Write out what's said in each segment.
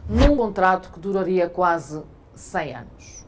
num contrato que duraria quase 100 anos.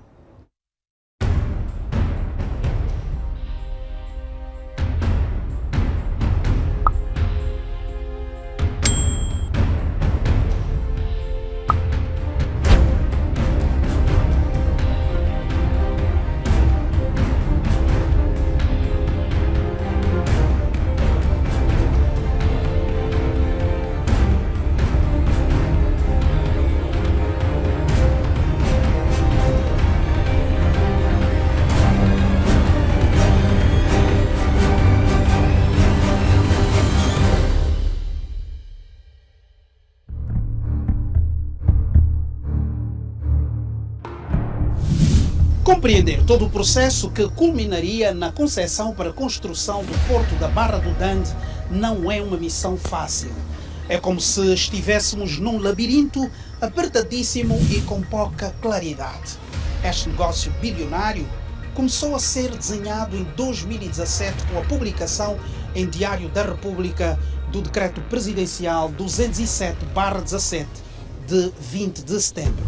Compreender todo o processo que culminaria na concessão para a construção do Porto da Barra do Dande não é uma missão fácil. É como se estivéssemos num labirinto apertadíssimo e com pouca claridade. Este negócio bilionário começou a ser desenhado em 2017 com a publicação em Diário da República do Decreto Presidencial 207/17 de 20 de setembro.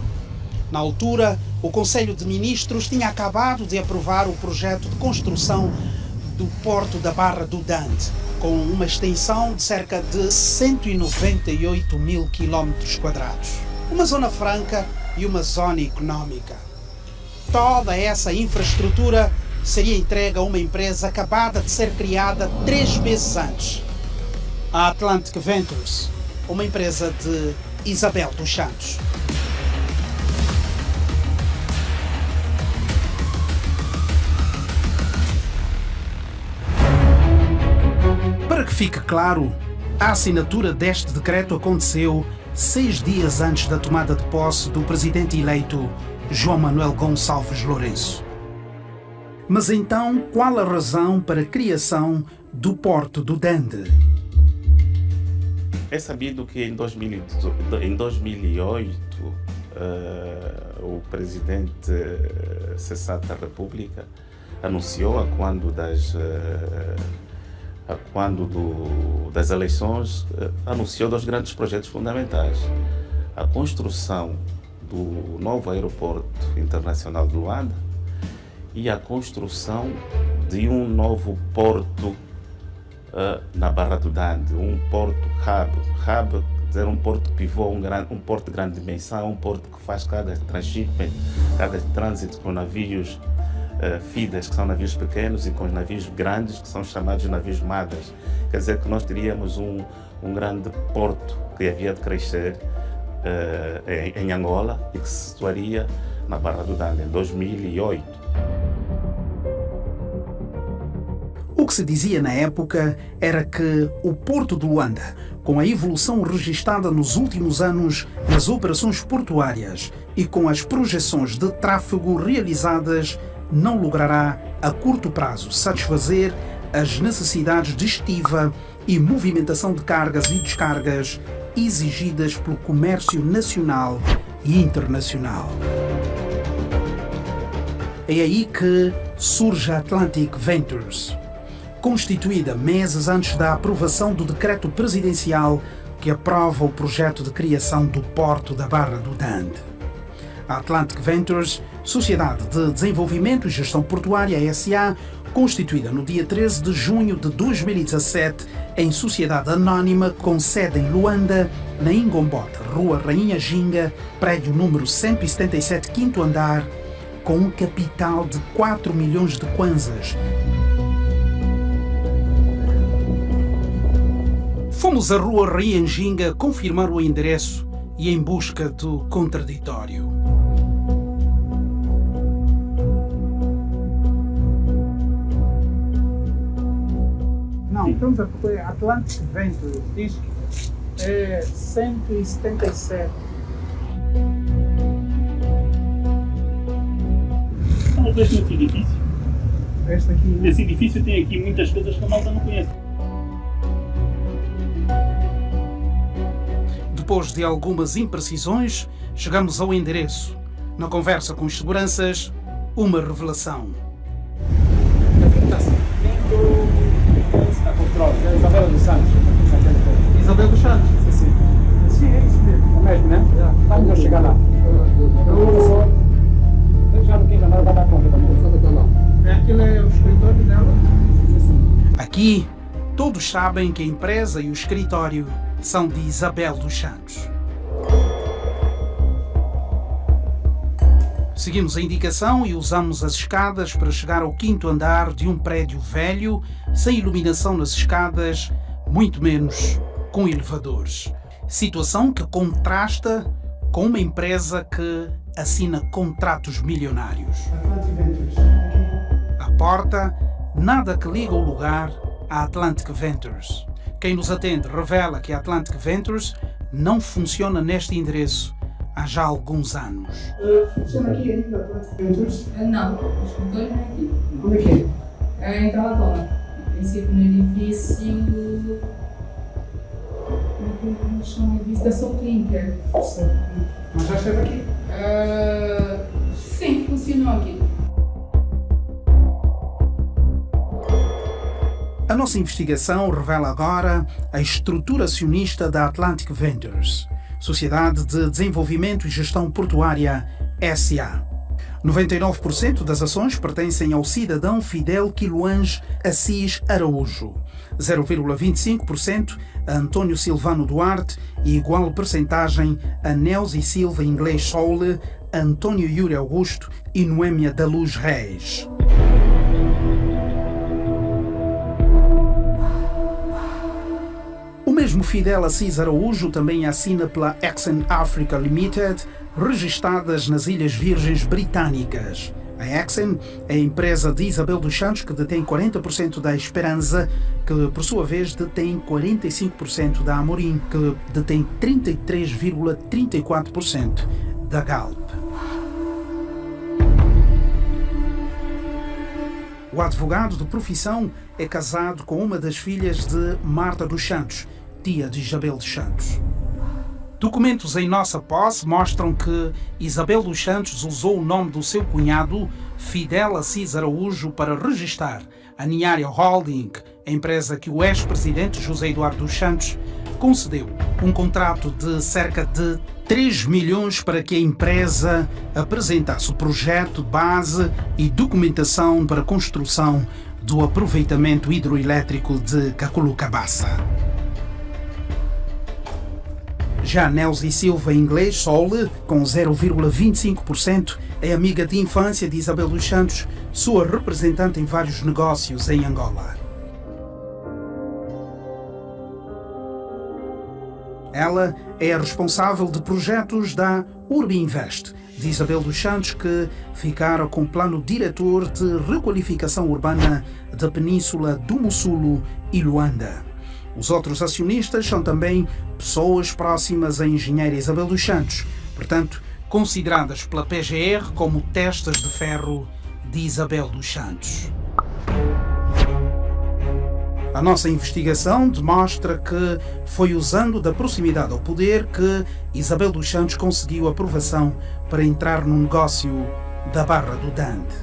Na altura, o Conselho de Ministros tinha acabado de aprovar o projeto de construção do Porto da Barra do Dande, com uma extensão de cerca de 198 mil quilómetros quadrados. Uma zona franca e uma zona económica. Toda essa infraestrutura seria entregue a uma empresa acabada de ser criada 3 meses antes. A Atlantic Ventures, uma empresa de Isabel dos Santos. Para que fique claro, a assinatura deste decreto aconteceu 6 dias antes da tomada de posse do presidente eleito João Manuel Gonçalves Lourenço. Mas então, qual a razão para a criação do Porto do Dande? É sabido que em 2008 o presidente cessado da República anunciou das eleições, anunciou 2 grandes projetos fundamentais. A construção do novo aeroporto internacional de Luanda e a construção de um novo porto na Barra do Dande, um porto hub, dizer, um porto pivô, um porto de grande dimensão, um porto que faz carga de transshipment, carga de trânsito com navios feeders, que são navios pequenos, e com os navios grandes, que são chamados navios madres. Quer dizer que nós teríamos um grande porto que havia de crescer em Angola e que se situaria na Barra do Dande em 2008. O que se dizia na época era que o Porto de Luanda, com a evolução registada nos últimos anos nas operações portuárias e com as projeções de tráfego realizadas, não logrará a curto prazo satisfazer as necessidades de estiva e movimentação de cargas e descargas exigidas pelo comércio nacional e internacional. É aí que surge a Atlantic Ventures, constituída meses antes da aprovação do decreto presidencial que aprova o projeto de criação do Porto da Barra do Dande. A Atlantic Ventures, Sociedade de Desenvolvimento e Gestão Portuária S.A., constituída no dia 13 de junho de 2017 em sociedade anónima com sede em Luanda, na Ingombota, Rua Rainha Ginga, prédio número 177, quinto andar, com um capital de 4 milhões de kwanzas. Fomos à Rua Rainha Ginga confirmar o endereço e em busca do contraditório. Não, estamos a procurar Atlantic Ventures, diz que é 177. Não vejo nesse edifício. Este aqui, né? Esse edifício tem aqui muitas coisas que a malta não conhece. Depois de algumas imprecisões, chegamos ao endereço. Na conversa com os seguranças, uma revelação. Isabel dos Santos. Isabel dos Santos? Sim, sim. Sim, é isso mesmo. É mesmo, né? Estamos a chegar. Todos sabem que a empresa e o escritório são de Isabel dos Santos. Seguimos a indicação e usamos as escadas para chegar ao 5º andar de um prédio velho, sem iluminação nas escadas, muito menos com elevadores. Situação que contrasta com uma empresa que assina contratos milionários. À porta, nada que liga o lugar à Atlantic Ventures. Quem nos atende revela que a Atlantic Ventures não funciona neste endereço há já alguns anos. Funciona aqui ainda a Atlantic Ventures? Não, o escritório não é aqui. Onde é que é? É em Talatona. Em princípio no edifício... Como é que chama o edifício da Soul Clinker? Mas já esteve aqui? Sim, funcionou aqui. A nossa investigação revela agora a estrutura acionista da Atlantic Ventures, Sociedade de Desenvolvimento e Gestão Portuária SA. 99% das ações pertencem ao cidadão Fidel Quiluange Assis Araújo, 0,25% a António Silvano Duarte e igual percentagem a Neuzi Silva Inglês Soule, António Yuri Augusto e Noémia da Luz Reis. O mesmo Fidel Assis Araújo também assina pela Exxon Africa Limited, registadas nas Ilhas Virgens Britânicas. A Exxon é a empresa de Isabel dos Santos que detém 40% da Esperança, que por sua vez detém 45% da Amorim, que detém 33,34% da Galp. O advogado de profissão é casado com uma das filhas de Marta dos Santos, tia de Isabel dos Santos. Documentos em nossa posse mostram que Isabel dos Santos usou o nome do seu cunhado, Fidel Assis Araújo, para registar a Niária Holding, a empresa que o ex-presidente José Eduardo dos Santos concedeu um contrato de cerca de 3 milhões para que a empresa apresentasse o projeto base e documentação para a construção do aproveitamento hidroelétrico de Caculucabaça. Já Neuzi Silva Inglês Soule, com 0,25%, é amiga de infância de Isabel dos Santos, sua representante em vários negócios em Angola. Ela é a responsável de projetos da Urbinvest, de Isabel dos Santos, que ficaram com o plano diretor de requalificação urbana da Península do Mussulo e Luanda. Os outros acionistas são também pessoas próximas à engenheira Isabel dos Santos, portanto, consideradas pela PGR como testas de ferro de Isabel dos Santos. A nossa investigação demonstra que foi usando da proximidade ao poder que Isabel dos Santos conseguiu aprovação para entrar no negócio da Barra do Dande.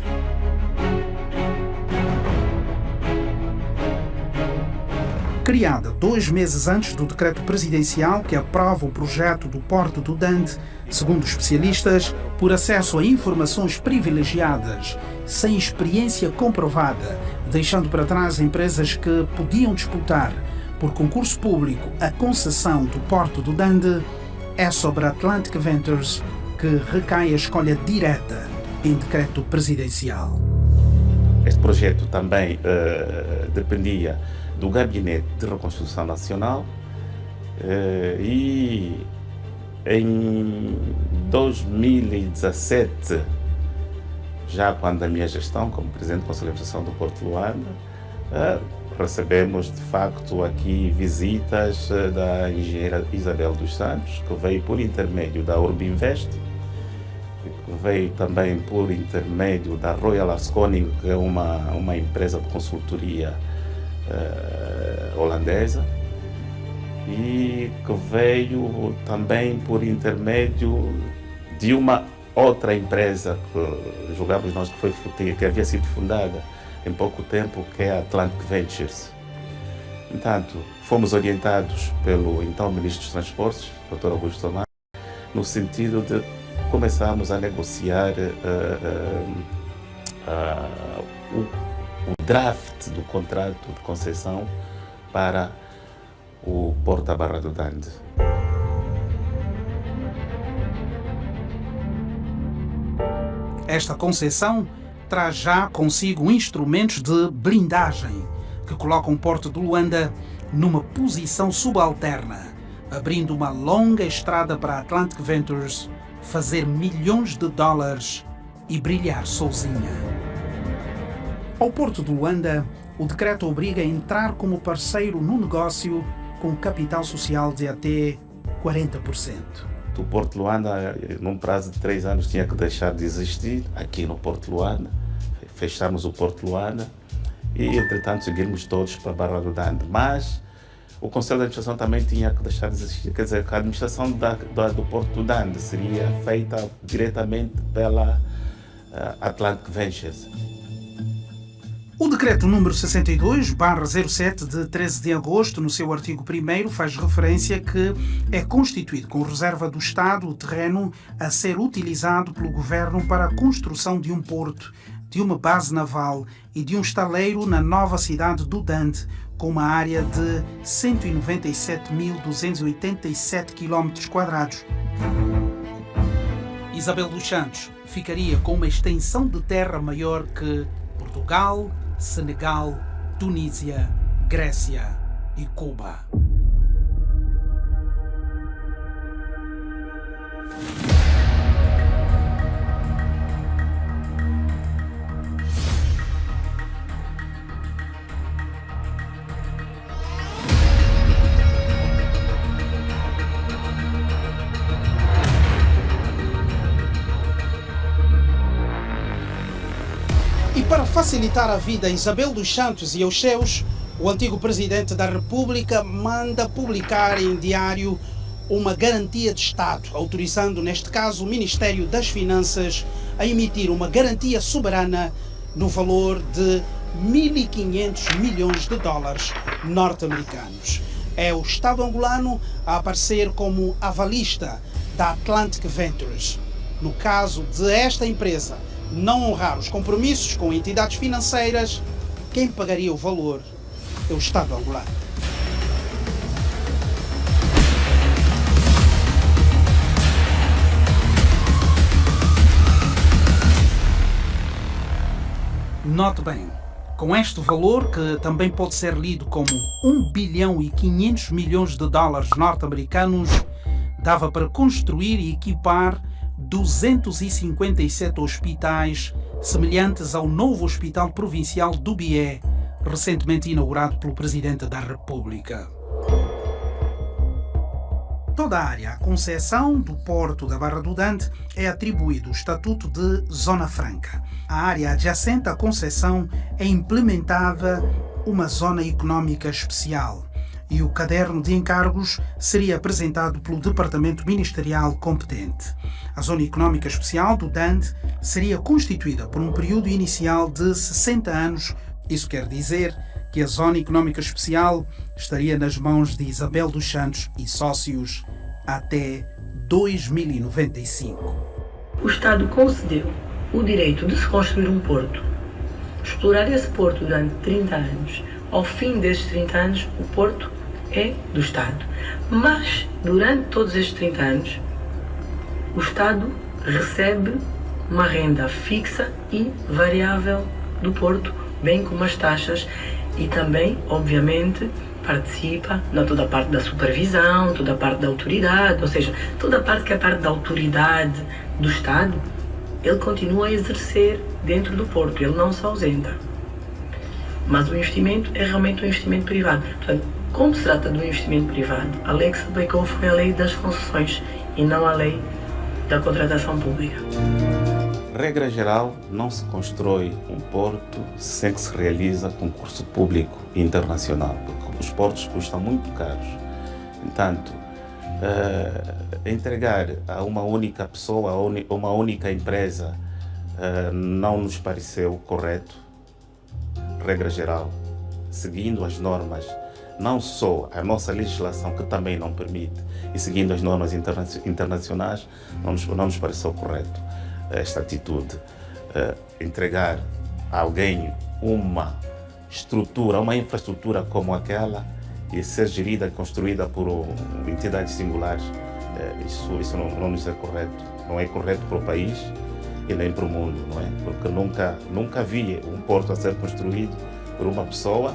Criada 2 meses antes do decreto presidencial que aprova o projeto do Porto do Dande, segundo especialistas, por acesso a informações privilegiadas, sem experiência comprovada, deixando para trás empresas que podiam disputar por concurso público a concessão do Porto do Dande, é sobre a Atlantic Ventures que recai a escolha direta em decreto presidencial. Este projeto também dependia do Gabinete de Reconstrução Nacional e em 2017, já quando a minha gestão como Presidente do Conselho de Administração do Porto de Luanda, recebemos de facto aqui visitas da engenheira Isabel dos Santos, que veio por intermédio da Urbinvest, que veio também por intermédio da Royal Asconing, que é uma empresa de consultoria holandesa, e que veio também por intermédio de uma outra empresa que julgávamos nós que havia sido fundada em pouco tempo, que é a Atlantic Ventures. Portanto, fomos orientados pelo então Ministro dos Transportes, Dr. Augusto Tomás, no sentido de começarmos a negociar o draft do contrato de concessão para o Porto da Barra do Dande. Esta concessão traz já consigo instrumentos de blindagem que colocam o Porto de Luanda numa posição subalterna, abrindo uma longa estrada para a Atlantic Ventures fazer milhões de dólares e brilhar sozinha. Ao Porto de Luanda, o decreto obriga a entrar como parceiro no negócio com capital social de até 40%. O Porto de Luanda, num prazo de 3 anos, tinha que deixar de existir aqui no Porto de Luanda. Fecharmos o Porto de Luanda e, entretanto, seguirmos todos para a Barra do Dande. Mas o Conselho de Administração também tinha que deixar de existir. Quer dizer, que a administração do Porto do Dande seria feita diretamente pela Atlantic Ventures. O decreto número 62/07 de 13 de agosto, no seu artigo 1º, faz referência que é constituído com reserva do Estado o terreno a ser utilizado pelo Governo para a construção de um porto, de uma base naval e de um estaleiro na nova cidade do Dande, com uma área de 197.287 km². Isabel dos Santos ficaria com uma extensão de terra maior que Portugal, Senegal, Tunísia, Grécia e Cuba. E para facilitar a vida a Isabel dos Santos e aos seus, o antigo presidente da República manda publicar em diário uma garantia de Estado, autorizando, neste caso, o Ministério das Finanças a emitir uma garantia soberana no valor de 1.500 milhões de dólares norte-americanos. É o Estado angolano a aparecer como avalista da Atlantic Ventures. No caso de esta empresa não honrar os compromissos com entidades financeiras, quem pagaria o valor é o Estado angolano. Note bem, com este valor, que também pode ser lido como 1 bilhão e 500 milhões de dólares norte-americanos, dava para construir e equipar 257 hospitais, semelhantes ao novo Hospital Provincial do Bié, recentemente inaugurado pelo Presidente da República. Toda a área à concessão do Porto da Barra do Dande é atribuído o estatuto de Zona Franca. A área adjacente à concessão é implementada uma Zona Económica Especial e o caderno de encargos seria apresentado pelo Departamento Ministerial competente. A Zona Económica Especial do Dande seria constituída por um período inicial de 60 anos. Isso quer dizer que a Zona Económica Especial estaria nas mãos de Isabel dos Santos e sócios até 2095. O Estado concedeu o direito de se construir um porto, explorar esse porto durante 30 anos. Ao fim desses 30 anos, o porto é do Estado. Mas, durante todos estes 30 anos, o Estado recebe uma renda fixa e variável do porto, bem como as taxas, e também, obviamente, participa na toda a parte da supervisão, toda a parte da autoridade, ou seja, toda a parte que é a parte da autoridade do Estado, ele continua a exercer dentro do porto, ele não se ausenta. Mas o investimento é realmente um investimento privado. Portanto, como se trata de um investimento privado, a lei que se aplicou foi a lei das concessões e não a lei da contratação pública. Regra geral, não se constrói um porto sem que se realiza concurso público internacional, porque os portos custam muito caros. Entanto, entregar a uma única pessoa, a uma única empresa, não nos pareceu correto. Regra geral, seguindo as normas, não só a nossa legislação, que também não permite, e seguindo as normas internacionais, não nos pareceu correto esta atitude. Entregar a alguém uma estrutura, uma infraestrutura como aquela, e ser gerida e construída por entidades singulares, isso não nos é correto. Não é correto para o país e nem para o mundo, não é? Porque nunca vi um porto a ser construído por uma pessoa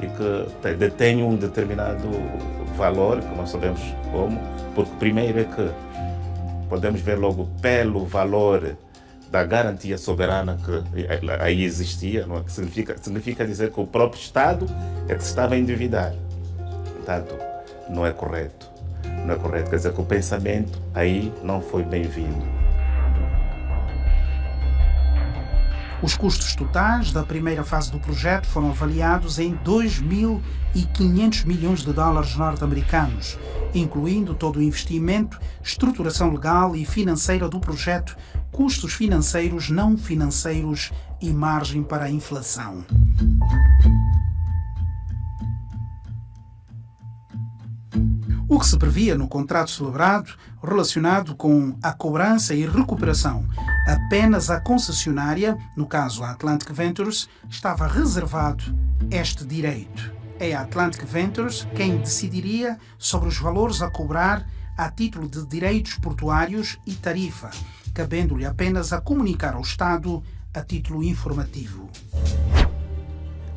e que detém um determinado valor, que nós sabemos como, porque primeiro é que podemos ver logo pelo valor da garantia soberana que aí existia, não é? Que significa dizer que o próprio Estado é que se estava a endividar. Portanto, não é correto. Não é correto, quer dizer que o pensamento aí não foi bem-vindo. Os custos totais da primeira fase do projeto foram avaliados em 2.500 milhões de dólares norte-americanos, incluindo todo o investimento, estruturação legal e financeira do projeto, custos financeiros, não financeiros e margem para a inflação. O que se previa no contrato celebrado, relacionado com a cobrança e recuperação, apenas a concessionária, no caso a Atlantic Ventures, estava reservado este direito. É a Atlantic Ventures quem decidiria sobre os valores a cobrar a título de direitos portuários e tarifa, cabendo-lhe apenas a comunicar ao Estado a título informativo.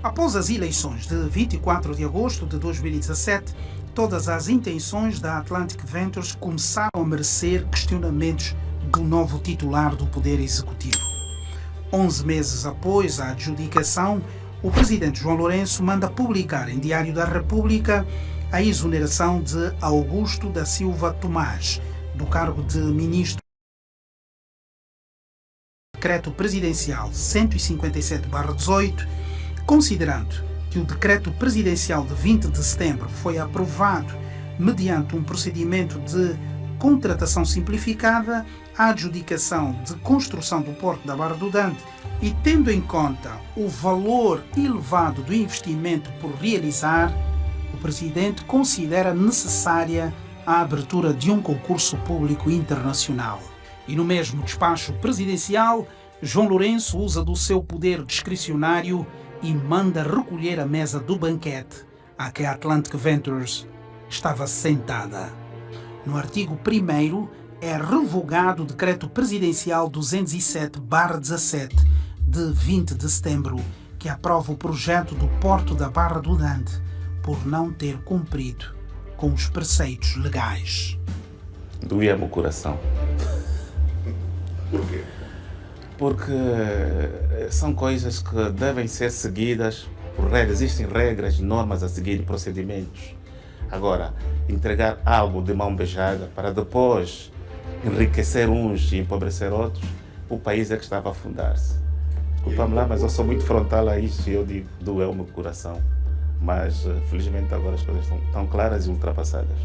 Após as eleições de 24 de agosto de 2017, todas as intenções da Atlantic Ventures começaram a merecer questionamentos do novo titular do Poder Executivo. 11 meses após a adjudicação, o presidente João Lourenço manda publicar em Diário da República a exoneração de Augusto da Silva Tomás, do cargo de ministro. Decreto Presidencial 157/18, considerando que o Decreto Presidencial de 20 de setembro foi aprovado mediante um procedimento de contratação simplificada, a adjudicação de construção do Porto da Barra do Dante e tendo em conta o valor elevado do investimento por realizar, o Presidente considera necessária a abertura de um concurso público internacional. E no mesmo despacho presidencial, João Lourenço usa do seu poder discricionário e manda recolher a mesa do banquete a que a Atlantic Ventures estava sentada. No artigo 1º é revogado o Decreto Presidencial 207/17 de 20 de setembro, que aprova o projeto do Porto da Barra do Dante por não ter cumprido com os preceitos legais. Doía-me o coração. Por quê? Porque são coisas que devem ser seguidas por regras. Existem regras, normas a seguir, procedimentos. Agora, entregar algo de mão beijada para depois enriquecer uns e empobrecer outros, o país é que estava a afundar-se. Desculpa-me lá, mas eu sou muito frontal a isso e eu digo, doeu-me o coração. Mas, felizmente, agora as coisas estão claras e ultrapassadas.